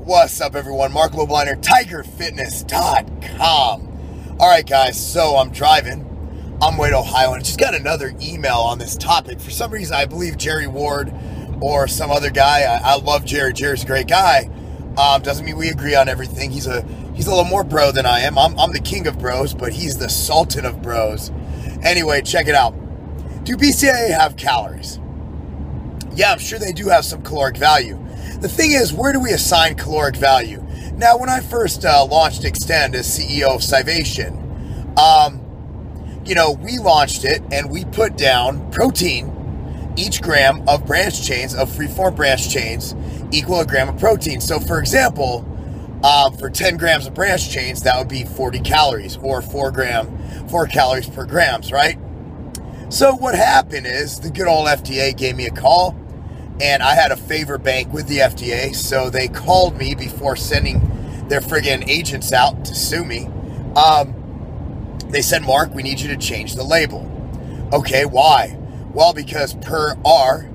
What's up, everyone? Marc Lobliner, TigerFitness.com. All right, guys, so I'm driving. I'm way to Ohio, and I just got another email on this topic. For some reason, I believe Jerry Ward or some other guy. I love Jerry. Jerry's a great guy. Doesn't mean we agree on everything. He's a little more bro than I am. I'm the king of bros, but he's the sultan of bros. Anyway, check it out. Do BCAA have calories? Yeah, I'm sure they do have some caloric value. The thing is, where do we assign caloric value? Now, when I first launched Extend as CEO of Scivation, we launched it and we put down protein, each gram of branch chains, of freeform branch chains, equal a gram of protein. So, for example, for 10 grams of branch chains, that would be 40 calories, or 4 calories per grams, right? So what happened is the good old FDA gave me a call, and I had a favor bank with the FDA, so they called me before sending their friggin' agents out to sue me. They said, Mark, we need you to change the label. Okay, why? Well, because per our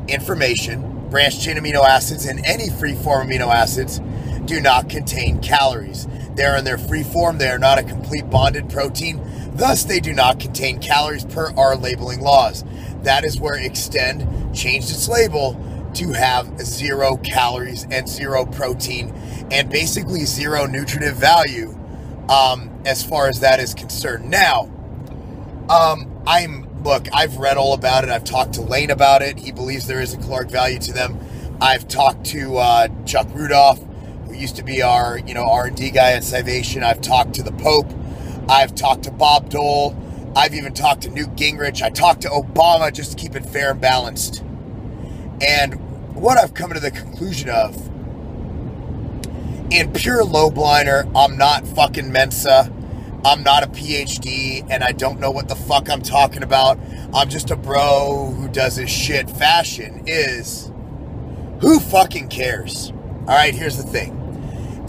information, branched chain amino acids and any free-form amino acids do not contain calories. They are in their free form. They are not a complete bonded protein. Thus, they do not contain calories per our labeling laws. That is where Extend changed its label to have 0 calories and 0 protein and basically 0 nutritive value as far as that is concerned. Now, I've read all about it. I've talked to Lane about it. He believes there is a caloric value to them. I've talked to Chuck Rudolph, who used to be our R&D guy at Scivation. I've talked to the Pope. I've talked to Bob Dole. I've even talked to Newt Gingrich. I talked to Obama just to keep it fair and balanced. And what I've come to the conclusion of, in pure Lobliner, I'm not fucking Mensa. I'm not a PhD, and I don't know what the fuck I'm talking about. I'm just a bro who does his shit. Fashion is, who fucking cares? All right, here's the thing.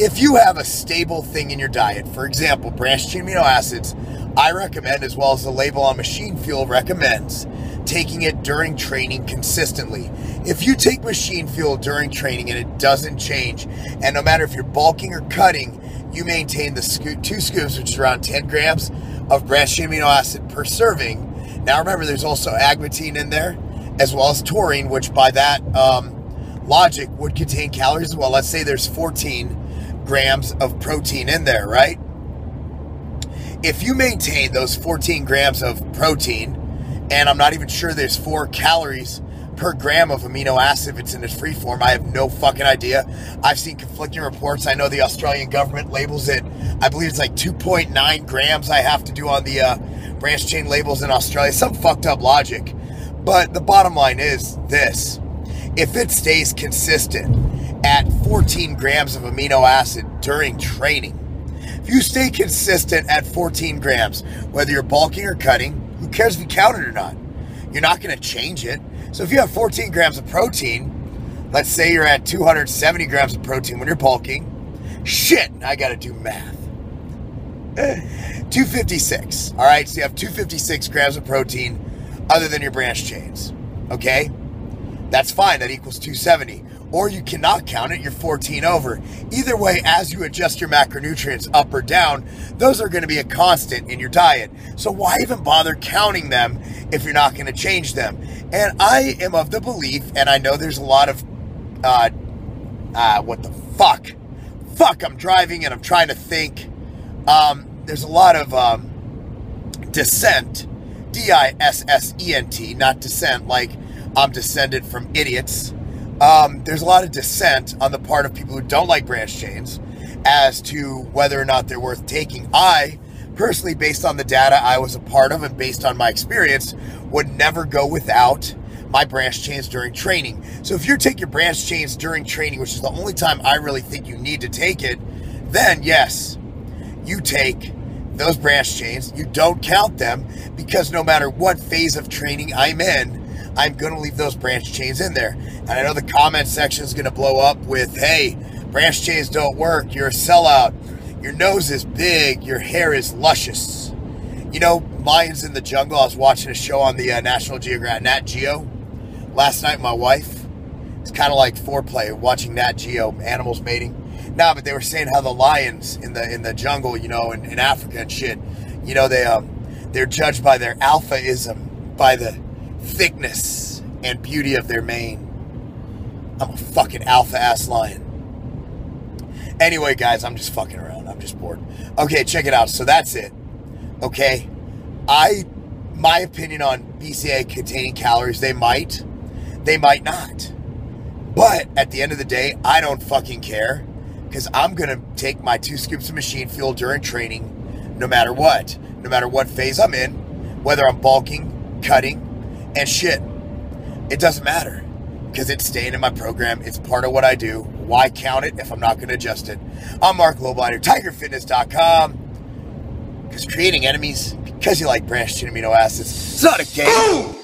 If you have a stable thing in your diet, for example, branched chain amino acids, I recommend, as well as the label on Machine Fuel recommends, taking it during training consistently. If you take Machine Fuel during training and it doesn't change, and no matter if you're bulking or cutting, you maintain the 2 scoops, which is around 10 grams of branched chain amino acid per serving. Now remember, there's also agmatine in there, as well as taurine, which by that logic would contain calories as well. Let's say there's 14 grams of protein in there, right? If you maintain those 14 grams of protein, and I'm not even sure there's 4 calories per gram of amino acid if it's in its free form, I have no fucking idea. I've seen conflicting reports. I know the Australian government labels it, I believe it's like 2.9 grams I have to do on the branch chain labels in Australia. Some fucked up logic. But the bottom line is this. If it stays consistent at 14 grams of amino acid during training, if you stay consistent at 14 grams, whether you're bulking or cutting, who cares if you count it or not? You're not going to change it. So if you have 14 grams of protein, let's say you're at 270 grams of protein when you're bulking. Shit, I got to do math. 256. All right, so you have 256 grams of protein other than your branch chains. Okay? That's fine. That equals 270. Or you cannot count it, you're 14 over. Either way, as you adjust your macronutrients up or down, those are going to be a constant in your diet. So why even bother counting them if you're not going to change them? And I am of the belief, and I know there's a lot of, what the fuck? Fuck, I'm driving and I'm trying to think. There's a lot of dissent, D-I-S-S-E-N-T, not dissent, like I'm descended from idiots. There's a lot of dissent on the part of people who don't like branch chains as to whether or not they're worth taking. I, personally, based on the data I was a part of and based on my experience, would never go without my branch chains during training. So if you take your branch chains during training, which is the only time I really think you need to take it, then yes, you take those branch chains. You don't count them because no matter what phase of training I'm in, I'm going to leave those branch chains in there. And I know the comment section is going to blow up with, hey, branch chains don't work. You're a sellout. Your nose is big. Your hair is luscious. You know, Lions in the Jungle. I was watching a show on the National Geographic, Nat Geo, last night with my wife. It's kind of like foreplay, watching Nat Geo, animals mating. Nah, but they were saying how the lions in the jungle, you know, in Africa and shit, you know, they're judged by their alphaism, by the thickness and beauty of their mane. I'm a fucking alpha-ass lion. Anyway, guys, I'm just fucking around. I'm just bored. Okay, check it out. So that's it. Okay? My opinion on BCAA containing calories, they might not. But at the end of the day, I don't fucking care, because I'm going to take my 2 scoops of machine fuel during training no matter what phase I'm in, whether I'm bulking, cutting, and shit. It doesn't matter, because it's staying in my program. It's part of what I do. Why count it if I'm not going to adjust it? I'm Marc Lobliner, TigerFitness.com. Because creating enemies, because you like branched chain amino acids, it's not a game.